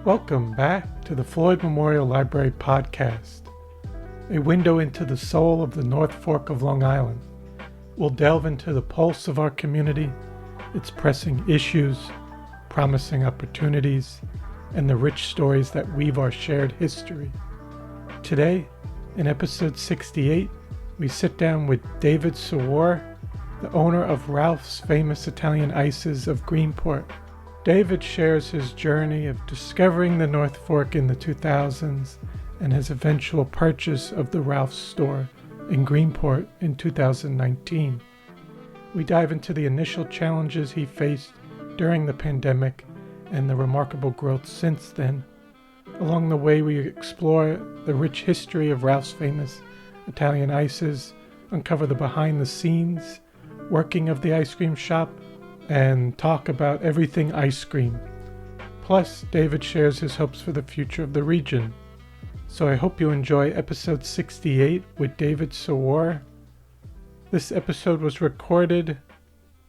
Welcome back to the Floyd Memorial Library podcast, a window into the soul of the North Fork of Long Island. We'll delve into the pulse of our community, its pressing issues, promising opportunities, and the rich stories that weave our shared history. Today, in episode 68, we sit down with David Serure, the owner of Ralph's famous Italian ices of Greenport. David shares his journey of discovering the North Fork in the 2000s and his eventual purchase of the Ralph's store in Greenport in 2019. We dive into the initial challenges he faced during the pandemic and the remarkable growth since then. Along the way, we explore the rich history of Ralph's famous Italian ices, uncover the behind-the-scenes working of the ice cream shop, and talk about everything ice cream. Plus, David shares his hopes for the future of the region. So I hope you enjoy episode 68 with David Serure. This episode was recorded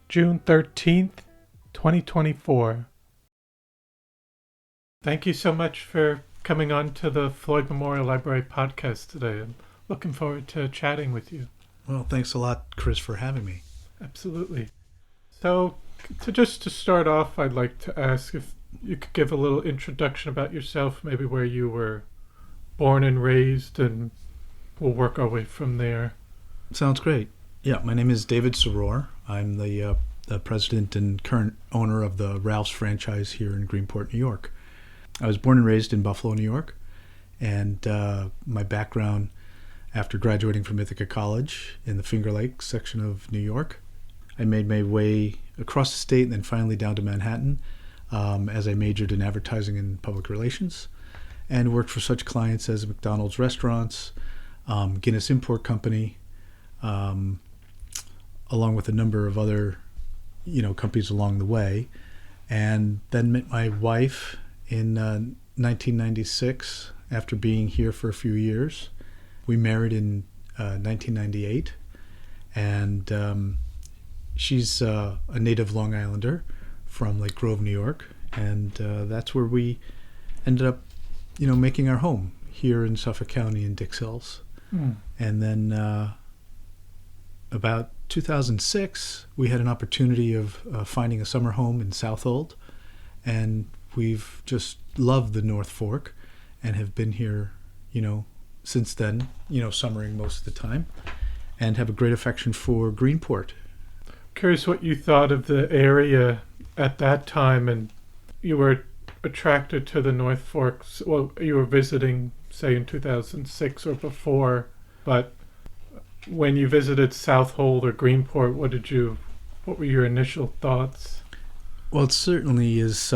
June 13th, 2024. Thank you so much for coming on to the Floyd Memorial Library podcast today. I'm looking forward to chatting with you. Well, thanks a lot, Chris, for having me. Absolutely. So, to start off, I'd like to ask if you could give a little introduction about yourself, maybe where you were born and raised, and we'll work our way from there. Sounds great. Yeah, my name is David Serure. I'm the president and current owner of the Ralph's franchise here in Greenport, New York. I was born and raised in Buffalo, New York, and my background after graduating from Ithaca College in the Finger Lakes section of New York, I made my way across the state and then finally down to Manhattan as I majored in advertising and public relations and worked for such clients as McDonald's Restaurants, Guinness Import Company, along with a number of other, companies along the way. And then met my wife in 1996 after being here for a few years. We married in 1998, and she's a native Long Islander from Lake Grove, New York, and that's where we ended up, making our home here in Suffolk County in Dix Hills. And then about 2006, we had an opportunity of finding a summer home in Southold, and we've just loved the North Fork and have been here, since then, summering most of the time, and have a great affection for Greenport. Curious what you thought of the area at that time, and you were attracted to the North Forks. Well, you were visiting, say, in 2006 or before, but when you visited Southold or Greenport, what were your initial thoughts? Well, it certainly is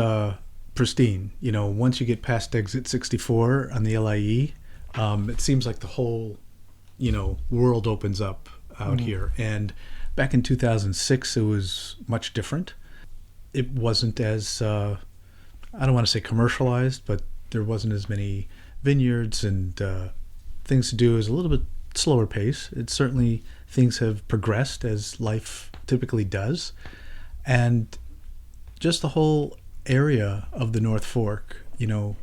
pristine. Once you get past exit 64 on the LIE, it seems like the whole, world opens up out here. And back in 2006, it was much different. It wasn't as, I don't want to say commercialized, but there wasn't as many vineyards and things to do. It was a little bit slower pace. Things have progressed as life typically does. And just the whole area of the North Fork, the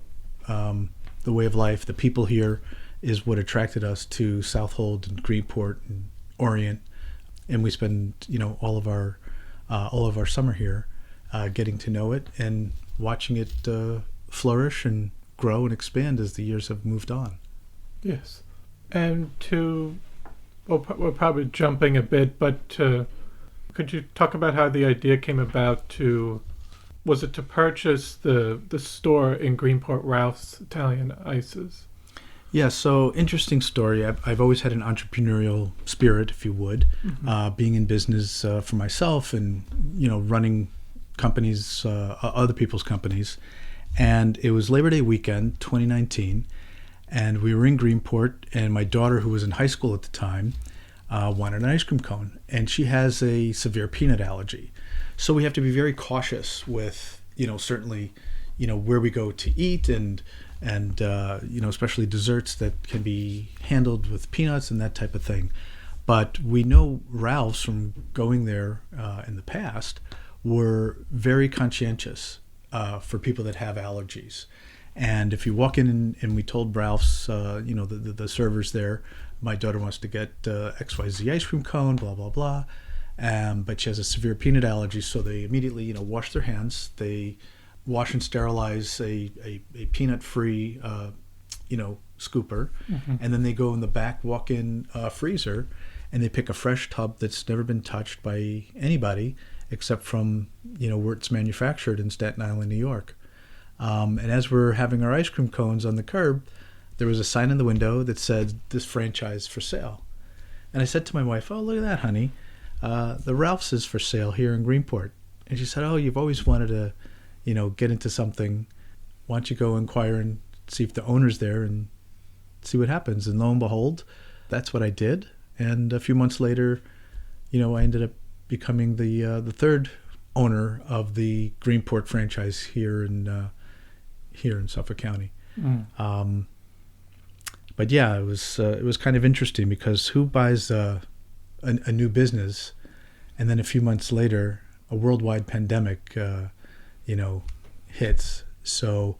way of life, the people here is what attracted us to Southold and Greenport and Orient. And we spend, all of our summer here, getting to know it and watching it flourish and grow and expand as the years have moved on. Yes, and we're probably jumping a bit, but could you talk about how the idea came about was it to purchase the store in Greenport, Ralph's Italian ices? Yeah, so interesting story. I've always had an entrepreneurial spirit, if you would, being in business for myself and, running companies, other people's companies. And it was Labor Day weekend, 2019, and we were in Greenport, and my daughter, who was in high school at the time, wanted an ice cream cone, and she has a severe peanut allergy. So we have to be very cautious with, certainly, where we go to eat and and especially desserts that can be handled with peanuts and that type of thing. But we know Ralph's from going there in the past were very conscientious for people that have allergies. And if you walk in and we told Ralph's, the servers there, my daughter wants to get XYZ ice cream cone, blah, blah, blah. But she has a severe peanut allergy, so they immediately, wash their hands. They wash and sterilize a peanut-free, scooper. Mm-hmm. And then they go in the back walk-in freezer, and they pick a fresh tub that's never been touched by anybody except from, where it's manufactured in Staten Island, New York. And as we're having our ice cream cones on the curb, there was a sign in the window that said, "This franchise for sale." And I said to my wife, "Oh, look at that, honey. The Ralph's is for sale here in Greenport." And she said, "Oh, you've always wanted to, get into something. Why don't you go inquire and see if the owner's there and see what happens?" And lo and behold, that's what I did. And a few months later, I ended up becoming the third owner of the Greenport franchise here in Suffolk County. Mm. But yeah, it was kind of interesting because who buys a new business, and then a few months later, a worldwide pandemic, hits. So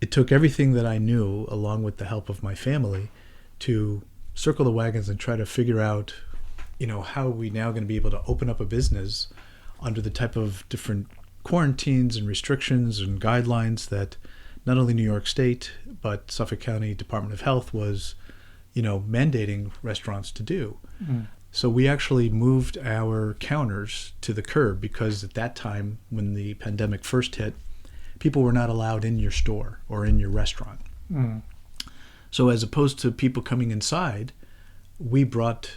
it took everything that I knew, along with the help of my family, to circle the wagons and try to figure out, how are we now going to be able to open up a business under the type of different quarantines and restrictions and guidelines that not only New York State, but Suffolk County Department of Health was, mandating restaurants to do. Mm. So we actually moved our counters to the curb because at that time, when the pandemic first hit, people were not allowed in your store or in your restaurant. Mm. So as opposed to people coming inside, we brought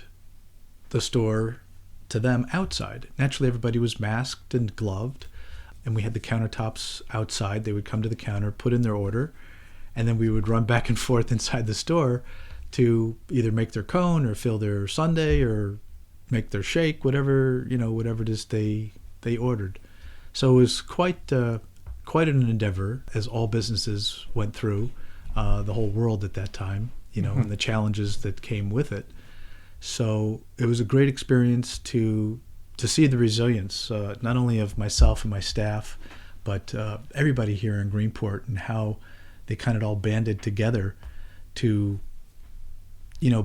the store to them outside. Naturally, everybody was masked and gloved, and we had the countertops outside. They would come to the counter, put in their order, and then we would run back and forth inside the store to either make their cone or fill their sundae or make their shake, whatever it is they ordered. So it was quite an endeavor, as all businesses went through, the whole world at that time, mm-hmm. and the challenges that came with it. So it was a great experience to see the resilience, not only of myself and my staff, but everybody here in Greenport, and how they kind of all banded together to,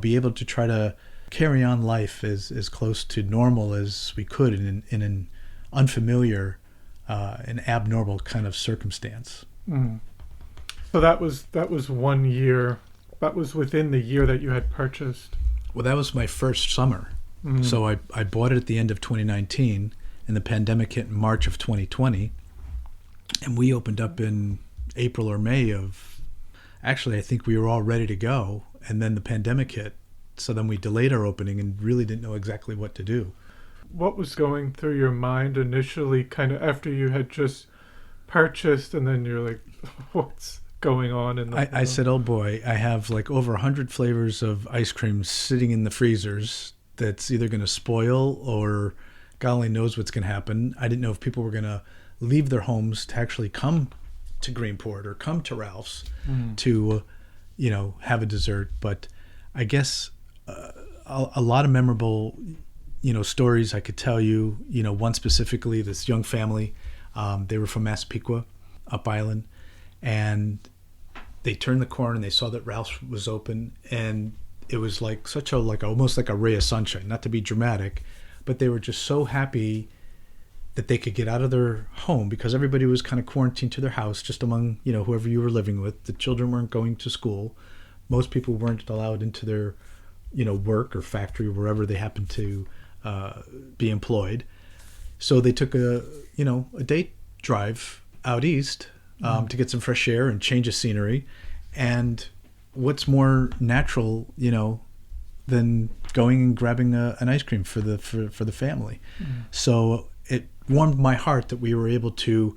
be able to try to carry on life as close to normal as we could in an unfamiliar and abnormal kind of circumstance. Mm. So that was 1 year. That was within the year that you had purchased. Well, that was my first summer. Mm-hmm. So I bought it at the end of 2019, and the pandemic hit in March of 2020. And we opened up in April or May of, actually, I think we were all ready to go. And then the pandemic hit. So then we delayed our opening and really didn't know exactly what to do. What was going through your mind initially, kind of after you had just purchased, and then you're like, what's going on in the I said, oh boy, I have like over 100 flavors of ice cream sitting in the freezers that's either going to spoil or God only knows what's going to happen. I didn't know if people were going to leave their homes to actually come to Greenport or come to Ralph's to, have a dessert. But I guess a lot of memorable, stories I could tell you. One specifically, this young family, they were from Massapequa, Up Island, and they turned the corner and they saw that Ralph's was open, and it was like almost like a ray of sunshine, not to be dramatic, but they were just so happy that they could get out of their home because everybody was kind of quarantined to their house, just among, whoever you were living with. The children weren't going to school. Most people weren't allowed into their, work or factory, wherever they happened to be employed. So they took a day drive out east to get some fresh air and change of scenery. And what's more natural, than going and grabbing an ice cream for the family. So it warmed my heart that we were able to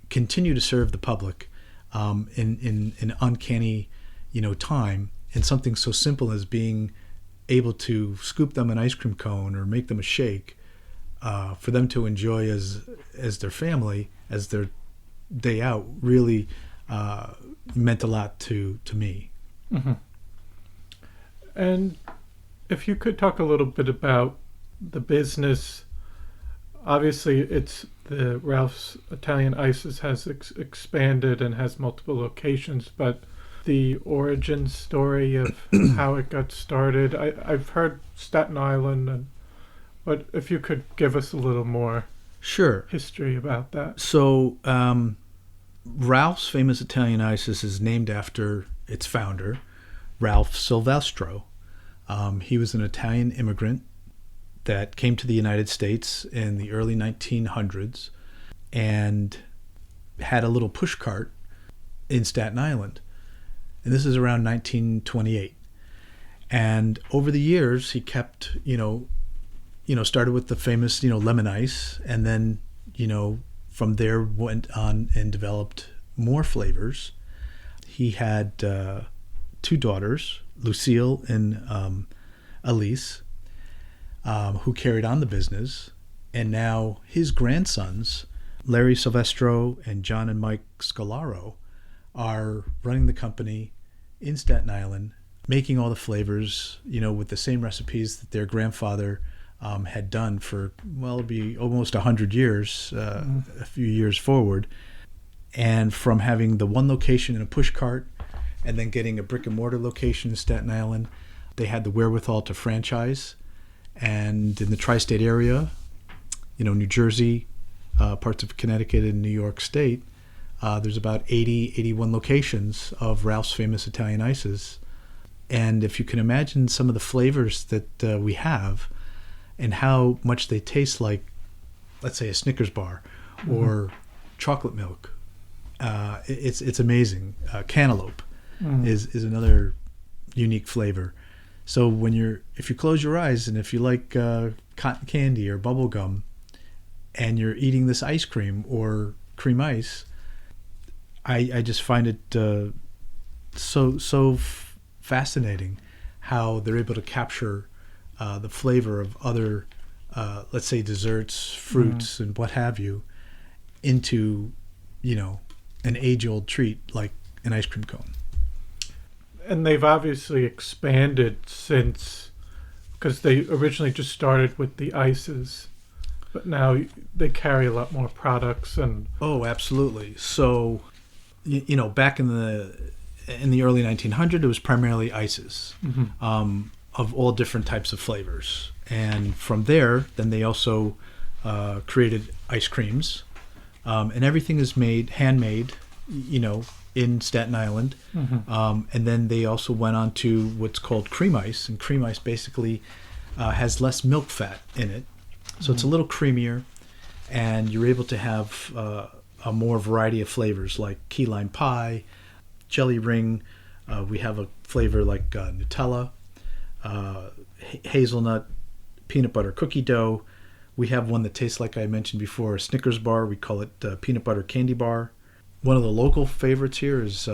continue to serve the public in an uncanny, time, in something so simple as being able to scoop them an ice cream cone or make them a shake for them to enjoy as their family, as their day out. Really meant a lot to me. Mm-hmm. And if you could talk a little bit about the business. Obviously, it's the Ralph's Italian Ices has expanded and has multiple locations, but the origin story of how it got started, I've heard Staten Island, but if you could give us a little more Sure. history about that. So, Ralph's Famous Italian Ices is named after its founder, Ralph Silvestro. He was an Italian immigrant that came to the United States in the early 1900s and had a little push cart in Staten Island. And this is around 1928. And over the years, he kept, started with the famous, lemon ice, and then, from there went on and developed more flavors. He had 2 daughters, Lucille and Elise, who carried on the business, and now his grandsons, Larry Silvestro and John and Mike Scalaro, are running the company in Staten Island, making all the flavors, with the same recipes that their grandfather had done for, it'd be almost 100 years, a few years forward. And from having the one location in a push cart and then getting a brick and mortar location in Staten Island, they had the wherewithal to franchise. And in the tri-state area, New Jersey, parts of Connecticut and New York State, there's about 81 locations of Ralph's Famous Italian Ices. And if you can imagine some of the flavors that we have and how much they taste like, let's say, a Snickers bar or chocolate milk, it's amazing. Cantaloupe is another unique flavor. So if you close your eyes and if you like cotton candy or bubble gum and you're eating this ice cream or cream ice, I just find it so fascinating how they're able to capture the flavor of other, let's say, desserts, fruits, and what have you into, an age-old treat like an ice cream cone. And they've obviously expanded since, because they originally just started with the ices, but now they carry a lot more products. And oh, absolutely. So, back in the early 1900s, it was primarily ices of all different types of flavors. And from there, then they also created ice creams, and everything is handmade, in Staten Island. And then they also went on to what's called cream ice, and cream ice basically has less milk fat in it, so it's a little creamier, and you're able to have a more variety of flavors like key lime pie, jelly ring. We have a flavor like Nutella, hazelnut, peanut butter cookie dough. We have one that tastes like I mentioned before, a Snickers bar. We call it peanut butter candy bar. One of the local favorites here is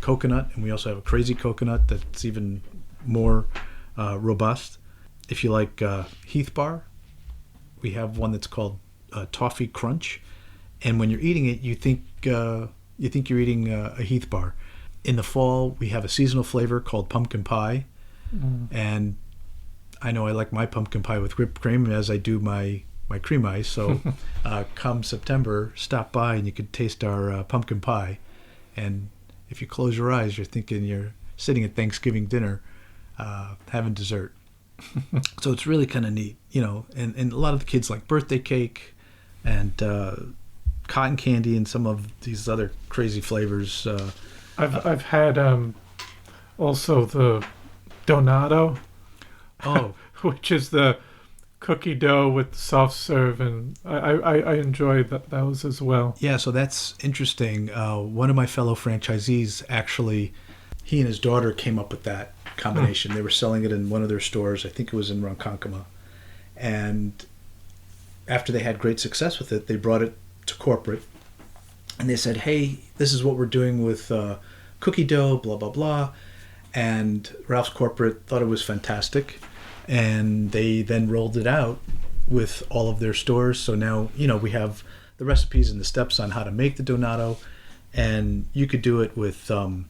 coconut, and we also have a crazy coconut that's even more robust. If you like Heath bar, we have one that's called Toffee Crunch, and when you're eating it, you think you're eating a Heath bar. In the fall, we have a seasonal flavor called pumpkin pie, and I know I like my pumpkin pie with whipped cream as I do my cream ice. So come September, stop by and you can taste our pumpkin pie. And if you close your eyes, you're thinking you're sitting at Thanksgiving dinner having dessert. So it's really kind of neat, and a lot of the kids like birthday cake and cotton candy and some of these other crazy flavors. I've had also the Donato, which is the cookie dough with soft serve, and I enjoy those as well. Yeah, so that's interesting. One of my fellow franchisees, actually, he and his daughter came up with that combination. They were selling it in one of their stores. I think it was in Ronkonkoma. And after they had great success with it, they brought it to corporate. And they said, hey, this is what we're doing with cookie dough, blah, blah, blah. And Ralph's corporate thought it was fantastic. And they then rolled it out with all of their stores. So now, we have the recipes and the steps on how to make the Donato. And you could do it with, the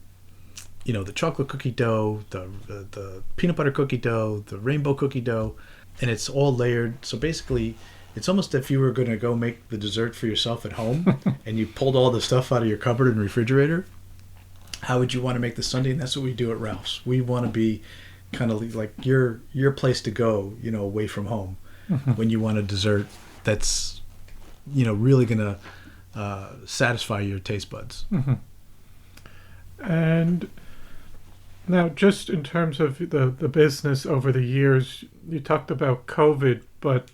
chocolate cookie dough, the peanut butter cookie dough, the rainbow cookie dough, and it's all layered. So basically, it's almost if you were going to go make the dessert for yourself at home and you pulled all the stuff out of your cupboard and refrigerator. How would you want to make the sundae? And that's what we do at Ralph's. We want to be kind of like your place to go, away from home when you want a dessert that's, really going to satisfy your taste buds. Mm-hmm. And now, just in terms of the business over the years, you talked about COVID, but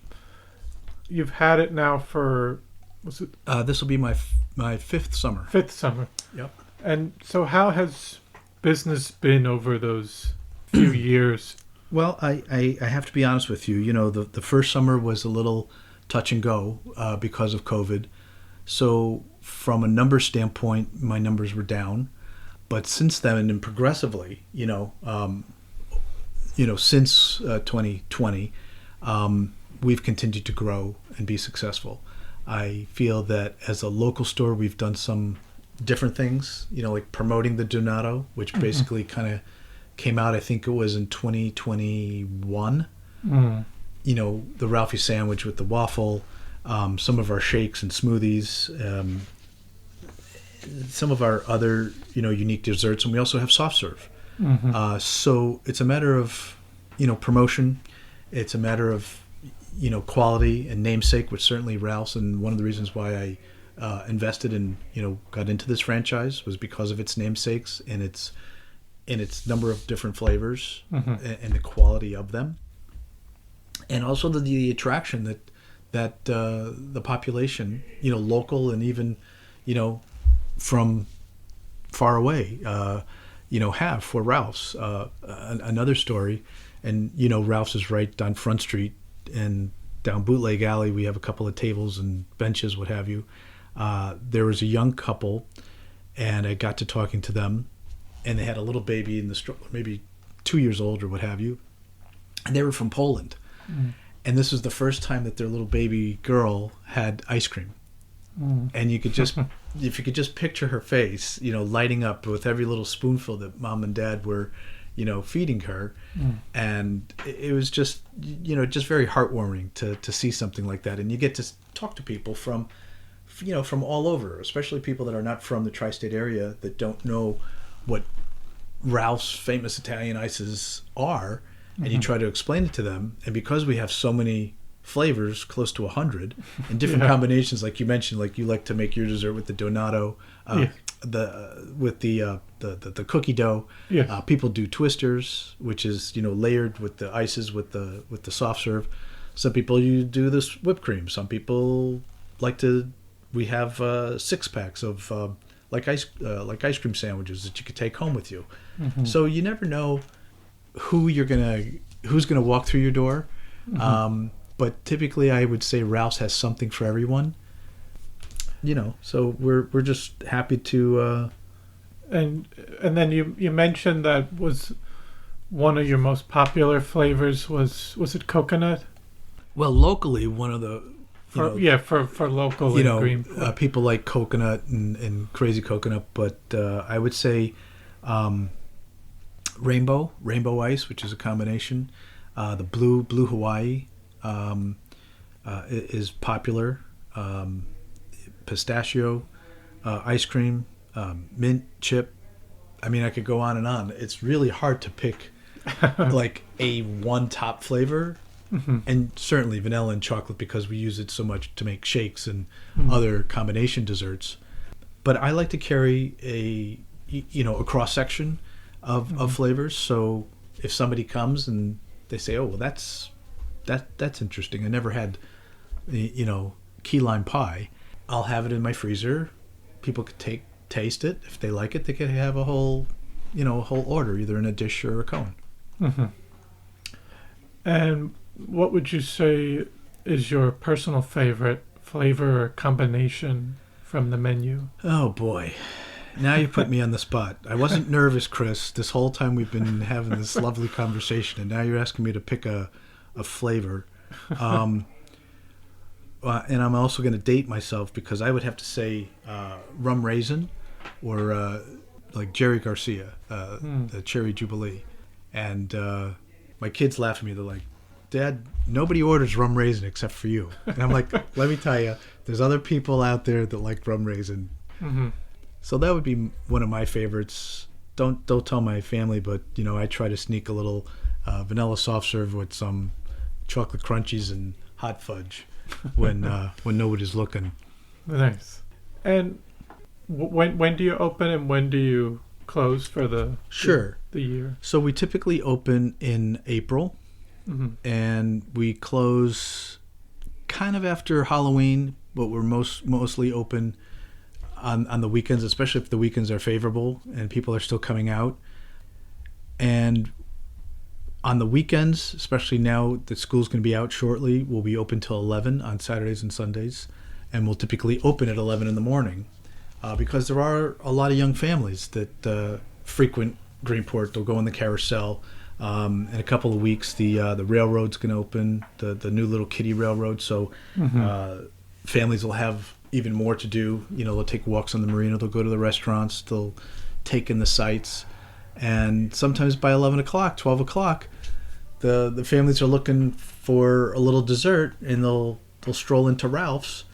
you've had it now for, was it? This will be my fifth summer. Fifth summer. Yep. And so how has business been over those few years? Well, I have to be honest with you. The first summer was a little touch and go because of COVID. So from a number standpoint, my numbers were down. But since then, and progressively, since 2020, we've continued to grow and be successful. I feel that as a local store, we've done some different things, like promoting the Donato, which basically kind of came out, I think it was in 2021. The Ralphie sandwich with the waffle, some of our shakes and smoothies, some of our other, unique desserts, and we also have soft serve. So it's a matter of, promotion. It's a matter of, quality and namesake, which certainly Ralph's, and one of the reasons why I invested in, got into this franchise was because of its namesakes and its number of different flavors and the quality of them, and also the attraction that the population, local and even, from far away, have for Ralph's. Another story, and Ralph's is right on Front Street, and down Bootleg Alley we have a couple of tables and benches, what have you. There was a young couple, and I got to talking to them, and they had a little baby in the stroller, maybe 2 years old or what have you, and they were from Poland. And this was the first time that their little baby girl had ice cream. And you could just, if you could just picture her face, lighting up with every little spoonful that mom and dad were, feeding her. And it was just, just very heartwarming to see something like that. And you get to talk to people from all over, especially people that are not from the tri-state area, that don't know what Ralph's famous Italian ices are. And you try to explain it to them. And because we have so many flavors, close to 100, and different combinations, like you mentioned, like you like to make your dessert with the Donato, with the cookie dough. People do twisters, which is layered with the ices with the soft serve. Some people you do this whipped cream. Some people like to. We have 6-packs of like ice cream sandwiches that you could take home with you. So you never know who's gonna walk through your door. But typically, I would say Ralph's has something for everyone. So we're just happy to. And then you mentioned that was one of your most popular flavors was it coconut? Well, locally, one of the for local in Greenport. People like coconut and crazy coconut, but I would say rainbow ice, which is a combination. The blue Hawaii is popular. Pistachio ice cream, mint chip. I mean, I could go on and on. It's really hard to pick like a one top flavor. And certainly vanilla and chocolate, because we use it so much to make shakes and other combination desserts. But I like to carry a cross section of flavors. So if somebody comes and they say, "Oh, well, that's interesting. I never had key lime pie." I'll have it in my freezer. People could taste it. If they like it, they could have a whole order, either in a dish or a cone. And what would you say is your personal favorite flavor or combination from the menu? Oh boy, now you put me on the spot. I wasn't nervous, Chris. This whole time we've been having this lovely conversation, and now you're asking me to pick a flavor. And I'm also going to date myself, because I would have to say rum raisin, or like Jerry Garcia, the Cherry Jubilee. And my kids laugh at me. They're like, Dad, nobody orders rum raisin except for you. And I'm like, let me tell you, there's other people out there that like rum raisin. Mm-hmm. So that would be one of my favorites. Don't tell my family, but I try to sneak a little vanilla soft serve with some chocolate crunchies and hot fudge when nobody's looking. Nice. And when do you open and when do you close for the year? So we typically open in April, and we close kind of after Halloween, but we're mostly open on the weekends, especially if the weekends are favorable and people are still coming out. And on the weekends, especially now that school's going to be out shortly, we'll be open till 11 on Saturdays and Sundays, and we'll typically open at 11 in the morning because there are a lot of young families that frequent Greenport. They'll go in the carousel. In a couple of weeks, the railroad's going to open, the new little kiddie railroad, so families will have even more to do. They'll take walks on the marina, they'll go to the restaurants, they'll take in the sights. And sometimes by 11 o'clock, 12 o'clock, the families are looking for a little dessert, and they'll stroll into Ralph's.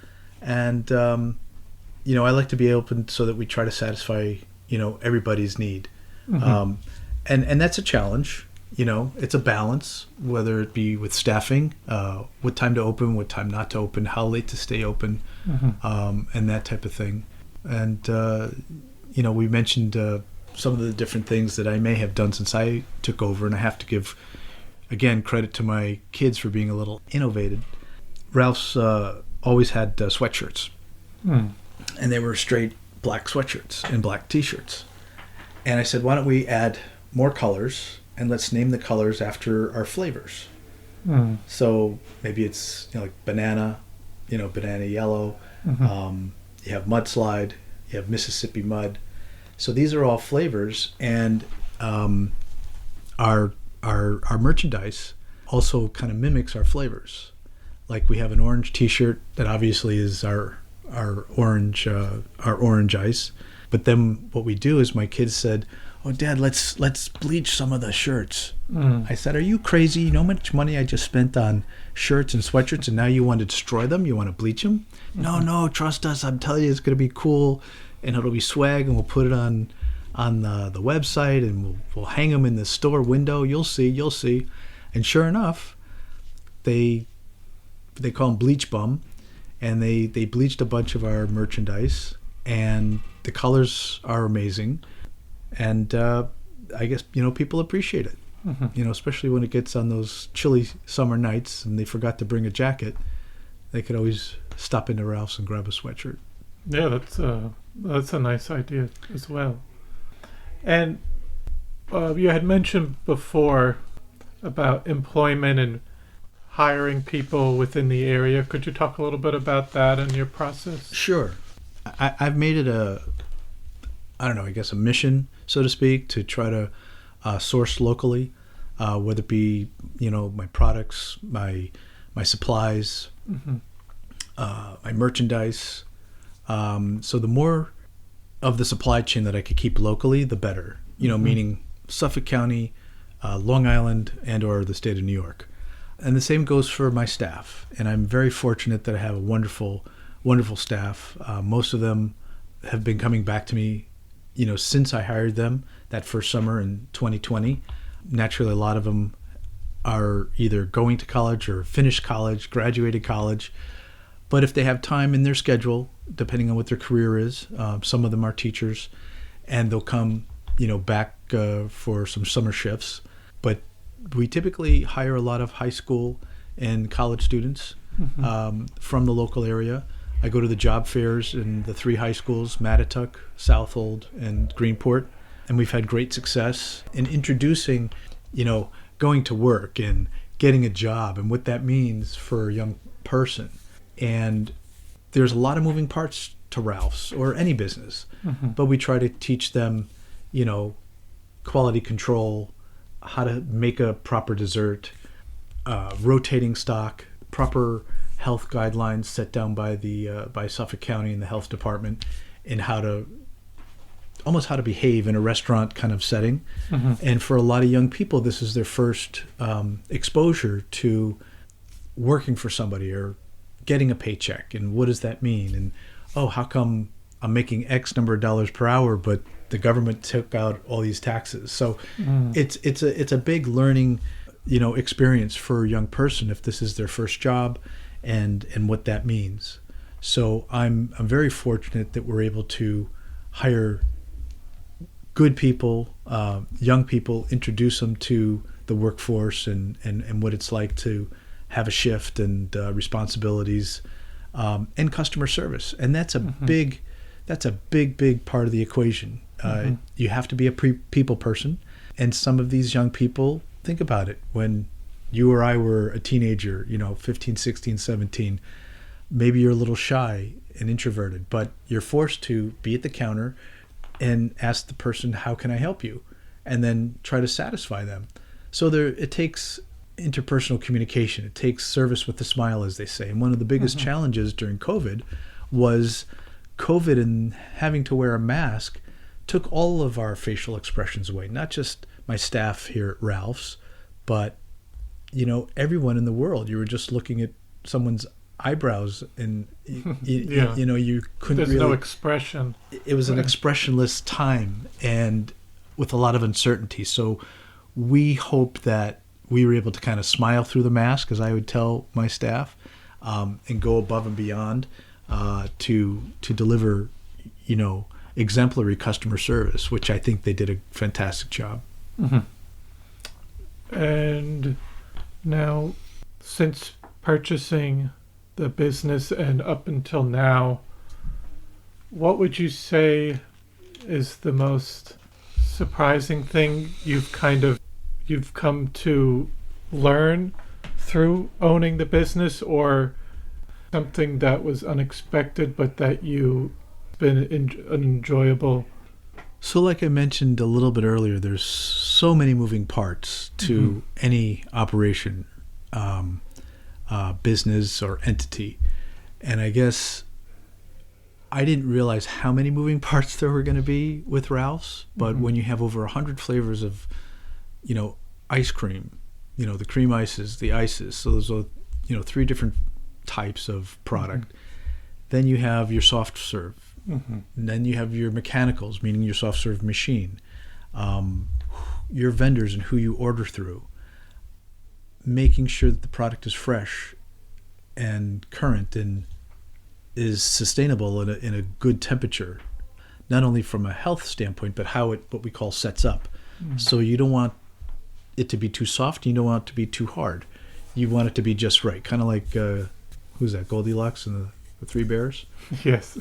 And, I like to be open so that we try to satisfy, everybody's need. And that's a challenge. It's a balance, whether it be with staffing, what time to open, what time not to open, how late to stay open, and that type of thing. And, we mentioned some of the different things that I may have done since I took over, and I have to give, again, credit to my kids for being a little innovative. Ralph's always had sweatshirts, and they were straight black sweatshirts and black T-shirts. And I said, why don't we add more colors, and let's name the colors after our flavors. So maybe it's like banana, banana yellow. You have mudslide, you have Mississippi mud. So these are all flavors, and our merchandise also kind of mimics our flavors. Like we have an orange T-shirt that obviously is our orange ice. But then what we do is my kids said, "Oh, Dad, let's bleach some of the shirts." I said, "Are you crazy? You know how much money I just spent on shirts and sweatshirts, and now you want to destroy them? You want to bleach them?" No, trust us. I'm telling you, it's going to be cool, and it'll be swag, and we'll put it on the website, and we'll hang them in the store window. You'll see. And sure enough, they call them Bleach Bum, and they bleached a bunch of our merchandise, and the colors are amazing. And I guess, people appreciate it, especially when it gets on those chilly summer nights and they forgot to bring a jacket. They could always stop into Ralph's and grab a sweatshirt. Yeah, that's a nice idea as well. And you had mentioned before about employment and hiring people within the area. Could you talk a little bit about that and your process? Sure. I've made it a mission, so to speak, to try to source locally, whether it be, my products, my supplies, my merchandise. So the more of the supply chain that I could keep locally, the better, meaning Suffolk County, Long Island, and or the state of New York. And the same goes for my staff. And I'm very fortunate that I have a wonderful, wonderful staff. Most of them have been coming back to me since I hired them that first summer in 2020. Naturally, a lot of them are either going to college or finished college, graduated college. But if they have time in their schedule, depending on what their career is, some of them are teachers, and they'll come, back for some summer shifts. But we typically hire a lot of high school and college students from the local area. I go to the job fairs in the 3 high schools, Mattituck, Southold, and Greenport, and we've had great success in introducing, going to work and getting a job and what that means for a young person. And there's a lot of moving parts to Ralph's or any business, but we try to teach them, quality control, how to make a proper dessert, rotating stock, proper health guidelines set down by the by Suffolk County and the health department, and how to almost how to behave in a restaurant kind of setting. And for a lot of young people, this is their first exposure to working for somebody or getting a paycheck. And what does that mean? And, oh, how come I'm making X number of dollars per hour, but the government took out all these taxes? So it's a big learning, experience for a young person if this is their first job and what that means. So I'm very fortunate that we're able to hire good people, young people, introduce them to the workforce and what it's like to have a shift and responsibilities and customer service. And that's a big part of the equation. You have to be a people person. And some of these young people, think about it, when you or I were a teenager, 15, 16, 17, maybe you're a little shy and introverted, but you're forced to be at the counter and ask the person, how can I help you? And then try to satisfy them. So it takes interpersonal communication. It takes service with a smile, as they say. And one of the biggest challenges during COVID was COVID and having to wear a mask took all of our facial expressions away, not just my staff here at Ralph's, but, everyone in the world. You were just looking at someone's eyebrows and you couldn't There's really, no expression. It was an expressionless time and with a lot of uncertainty. So we hope that we were able to kind of smile through the mask, as I would tell my staff, and go above and beyond to deliver exemplary customer service, which I think they did a fantastic job. And now, since purchasing the business and up until now, what would you say is the most surprising thing you've come to learn through owning the business, or something that was unexpected but that you been enjoyable? So like I mentioned a little bit earlier, there's so many moving parts to any operation, business or entity. And I guess I didn't realize how many moving parts there were going to be with Ralph's, but when you have over 100 flavors of, ice cream, the cream ices, the ices, so those are, 3 different types of product. Then you have your soft serve. And then you have your mechanicals, meaning your soft serve machine, your vendors and who you order through, making sure that the product is fresh and current and is sustainable in a good temperature, not only from a health standpoint, but how what we call sets up. So you don't want it to be too soft, you don't want it to be too hard. You want it to be just right, kind of like who's that, Goldilocks and the Three Bears? Yes.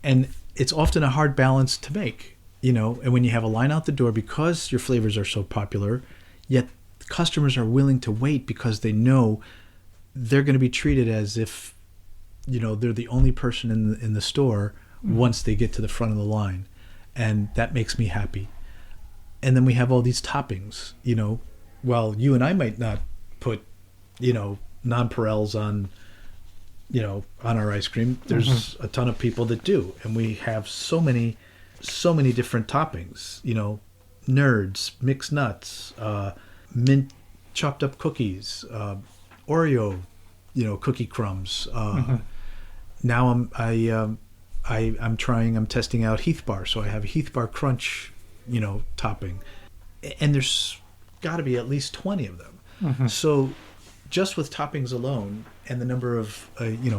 And it's often a hard balance to make, and when you have a line out the door because your flavors are so popular, yet customers are willing to wait because they know they're going to be treated as if, they're the only person in the store once they get to the front of the line. And that makes me happy. And then we have all these toppings, while you and I might not put, nonpareils on our ice cream, there's a ton of people that do. And we have so many different toppings, nerds, mixed nuts, mint chopped up cookies, Oreo, cookie crumbs. Now I'm testing out Heath Bar. So I have a Heath Bar Crunch, topping. And there's got to be at least 20 of them. So just with toppings alone and the number of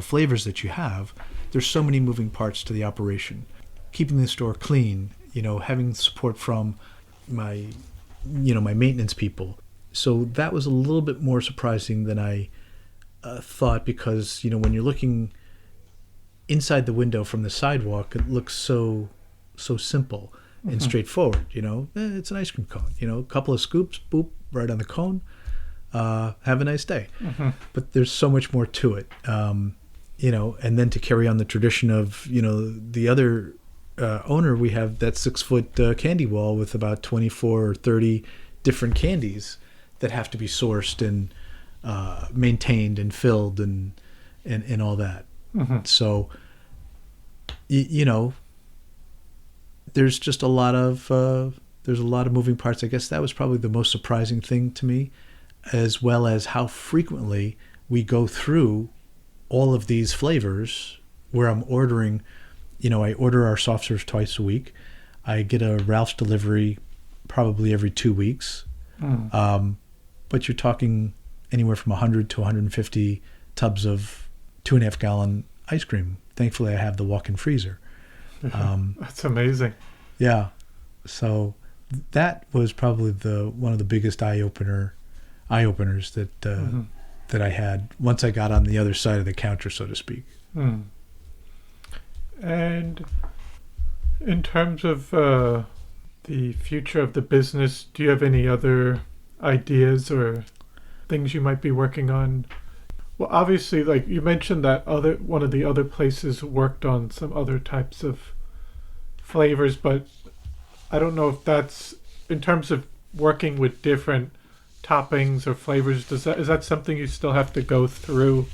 flavors that you have, there's so many moving parts to the operation. Keeping the store clean, having support from my maintenance people. So that was a little bit more surprising than I thought, because when you're looking inside the window from the sidewalk, it looks so simple and straightforward. It's an ice cream cone. A couple of scoops, boop, right on the cone. Have a nice day. But there's so much more to it, and then to carry on the tradition of, the other owner, we have that 6-foot candy wall with about 24 or 30 different candies that have to be sourced and maintained and filled and all that. So, there's just a lot of moving parts. I guess that was probably the most surprising thing to me, as well as how frequently we go through all of these flavors where I'm ordering. I order our soft serves twice a week. I get a Ralph's delivery probably every 2 weeks. But you're talking anywhere from 100 to 150 tubs of 2.5 gallon ice cream. Thankfully, I have the walk-in freezer. That's amazing. Yeah. So that was probably one of the biggest eye openers that that I had once I got on the other side of the counter, so to speak. And in terms of the future of the business, do you have any other ideas or things you might be working on? Well, obviously, like you mentioned that one of the other places worked on some other types of flavors, but I don't know if that's in terms of working with different toppings or flavors. Is that something you still have to go through,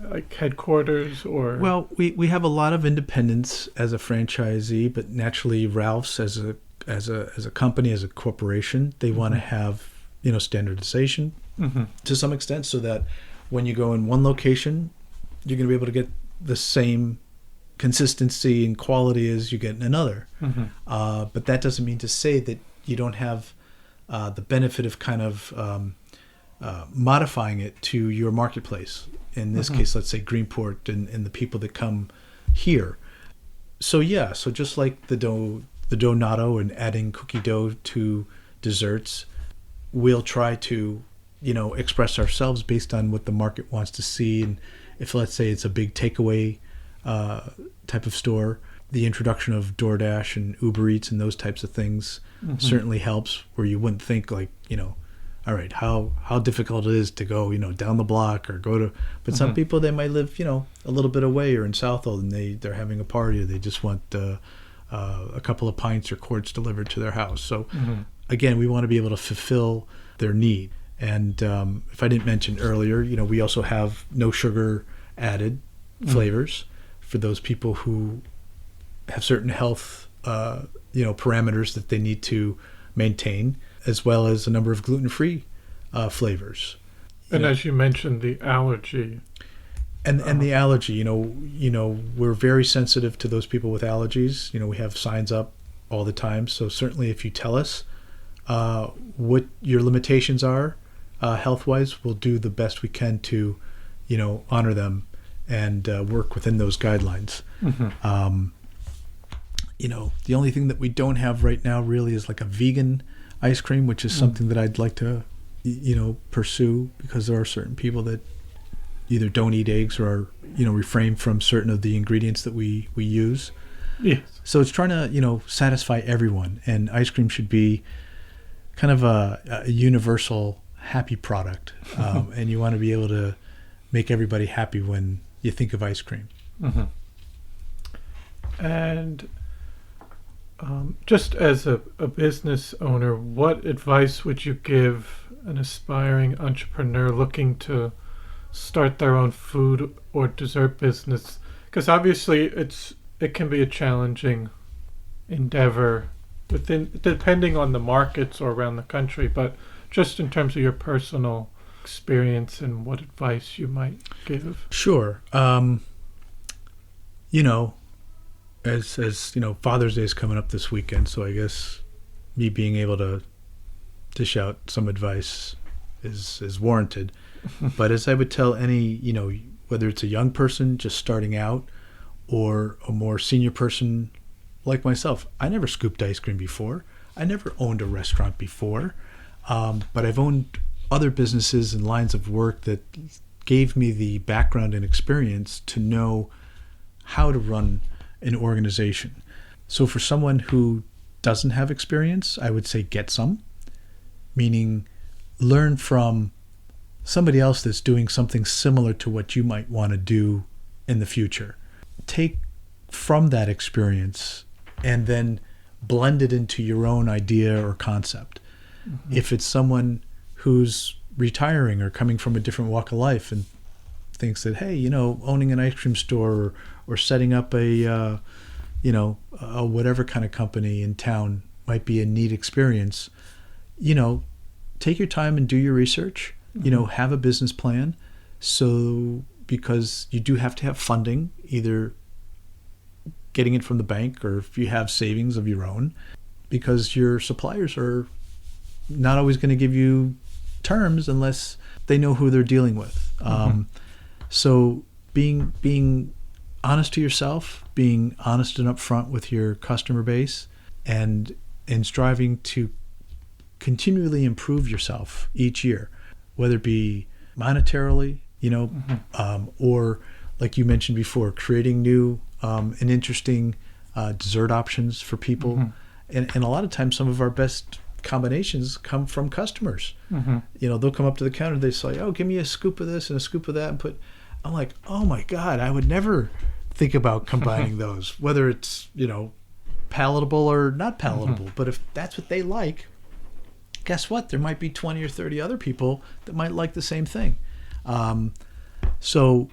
like headquarters or? Well, we have a lot of independence as a franchisee, but naturally, Ralph's as a company, as a corporation, they want to have standardization to some extent, so that when you go in one location, you're going to be able to get the same consistency and quality as you get in another. But that doesn't mean to say that you don't have the benefit of kind of modifying it to your marketplace. In this case, let's say Greenport and the people that come here. So just like the dough and adding cookie dough to desserts, we'll try to express ourselves based on what the market wants to see. And if, let's say, it's a big takeaway type of store, the introduction of DoorDash and Uber Eats and those types of things certainly helps, where you wouldn't think like, all right, how difficult it is to go, down the block or go to, but some people, they might live, a little bit away or in Southold, and they're having a party, or they just want a couple of pints or quarts delivered to their house. So again, we want to be able to fulfill their need. And if I didn't mention earlier, we also have no sugar added flavors for those people who have certain health, parameters that they need to maintain, as well as a number of gluten-free flavors. And as you mentioned, the allergy. And the allergy, we're very sensitive to those people with allergies. We have signs up all the time. So certainly if you tell us what your limitations are, health-wise, we'll do the best we can to, honor them and work within those guidelines. The only thing that we don't have right now really is like a vegan ice cream, which is something that I'd like to, pursue, because there are certain people that either don't eat eggs or refrain from certain of the ingredients that we use. Yes. So it's trying to, satisfy everyone, and ice cream should be kind of a universal happy product. And you want to be able to make everybody happy when you think of ice cream. And just as a business owner, what advice would you give an aspiring entrepreneur looking to start their own food or dessert business? Because obviously it can be a challenging endeavor depending on the markets or around the country, but just in terms of your personal experience and what advice you might give. Sure. As Father's Day is coming up this weekend, so I guess me being able to dish out some advice is warranted. But as I would tell any, whether it's a young person just starting out or a more senior person like myself, I never scooped ice cream before. I never owned a restaurant before, but I've owned other businesses and lines of work that gave me the background and experience to know how to run an organization. So for someone who doesn't have experience, I would say get some, meaning learn from somebody else that's doing something similar to what you might want to do in the future. Take from that experience and then blend it into your own idea or concept. If it's someone who's retiring or coming from a different walk of life and thinks that, hey, owning an ice cream store or setting up a whatever kind of company in town might be a neat experience, take your time and do your research, have a business plan. So, because you do have to have funding, either getting it from the bank or if you have savings of your own, because your suppliers are not always going to give you terms unless they know who they're dealing with. So being honest to yourself, being honest and upfront with your customer base, and striving to continually improve yourself each year, whether it be monetarily, or like you mentioned before, creating new and interesting dessert options for people. And a lot of times some of our best combinations come from customers. They'll come up to the counter, they say, "Oh, give me a scoop of this and a scoop of that," and I'm like, "Oh my God, I would never think about combining those, whether it's, palatable or not palatable." But if that's what they like, guess what? There might be 20 or 30 other people that might like the same thing. So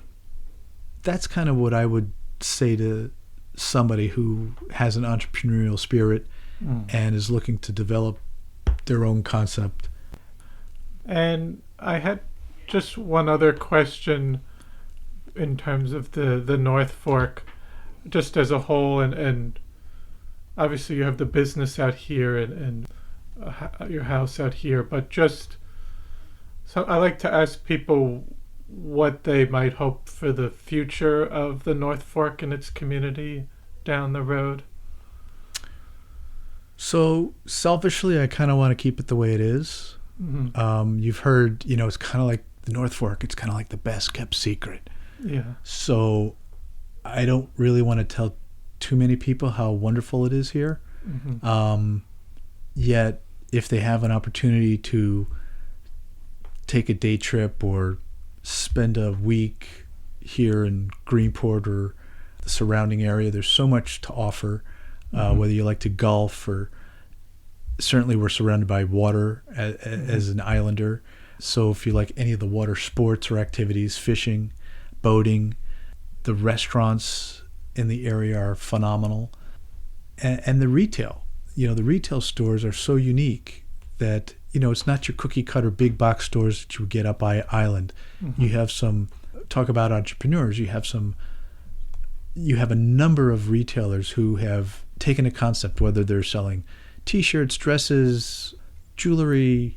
that's kind of what I would say to somebody who has an entrepreneurial spirit and is looking to develop their own concept. And I had just one other question in terms of the North Fork, just as a whole, and obviously you have the business out here and your house out here, but just so I like to ask people what they might hope for the future of the North Fork and its community down the road. So selfishly, I kind of want to keep it the way it is. You've heard, it's kind of like the North Fork. It's kind of like the best kept secret. Yeah. So I don't really want to tell too many people how wonderful it is here. Yet, if they have an opportunity to take a day trip or spend a week here in Greenport or the surrounding area, there's so much to offer. Whether you like to golf, or certainly we're surrounded by water as an islander. So if you like any of the water sports or activities, fishing, boating, the restaurants in the area are phenomenal. And the retail, the retail stores are so unique that, it's not your cookie cutter big box stores that you would get up by island. You have talk about entrepreneurs, you have a number of retailers who have taken a concept, whether they're selling t-shirts, dresses, jewelry,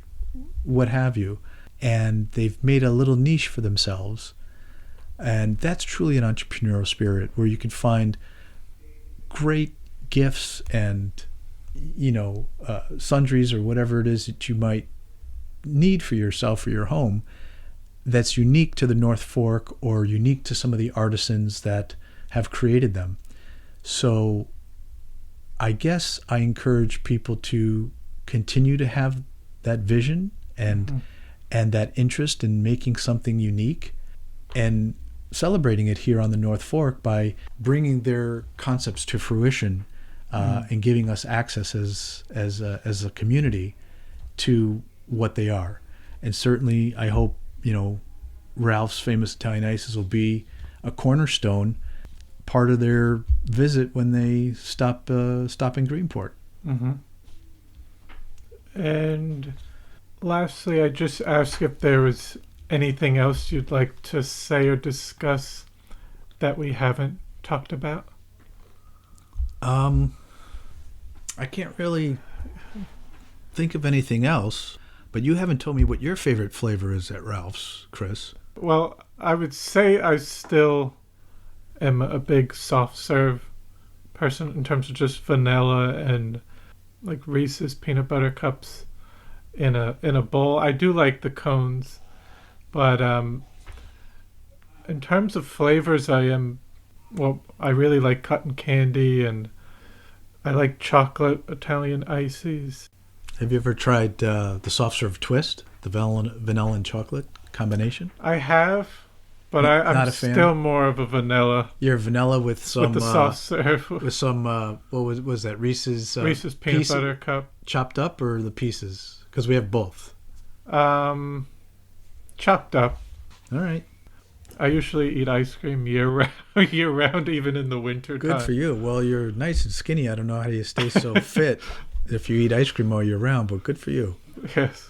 what have you, and they've made a little niche for themselves. And that's truly an entrepreneurial spirit, where you can find great gifts and, sundries or whatever it is that you might need for yourself or your home that's unique to the North Fork or unique to some of the artisans that have created them. So I guess I encourage people to continue to have that vision and that interest in making something unique and celebrating it here on the North Fork by bringing their concepts to fruition and giving us access as a community to what they are. And certainly I hope, Ralph's Famous Italian Ices will be a cornerstone part of their visit when they stop in Greenport. And lastly, I just ask if there was anything else you'd like to say or discuss that we haven't talked about. I can't really think of anything else, but you haven't told me what your favorite flavor is at Ralph's, Chris. Well, I would say I still am a big soft serve person in terms of just vanilla and like Reese's peanut butter cups in a bowl. I do like the cones, but in terms of flavors, I really like cotton candy, and I like chocolate Italian ices. Have you ever tried the soft serve twist, the vanilla and chocolate combination? I have, but I'm still more of a vanilla. You're vanilla with the soft serve. With some what was that, Reese's peanut butter cup chopped up, or the pieces? Because we have both. Chopped up. All right. I usually eat ice cream year round, year round, even in the winter Good time. for you. Well, you're nice and skinny. I don't know how you stay so fit if you eat ice cream all year round, but good for you. Yes,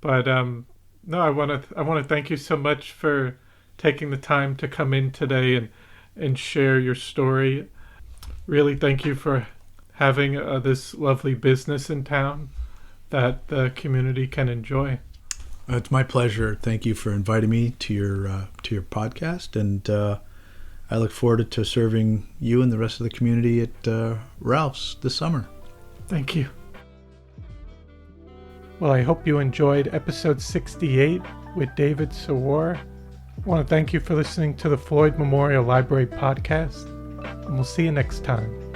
but no, I want to thank you so much for taking the time to come in today and share your story. Really, thank you for having this lovely business in town that the community can enjoy. It's my pleasure. Thank you for inviting me to your podcast, and I look forward to serving you and the rest of the community at Ralph's this summer. Thank you. Well, I hope you enjoyed episode 68 with David Serure. I want to thank you for listening to the Floyd Memorial Library podcast, and we'll see you next time.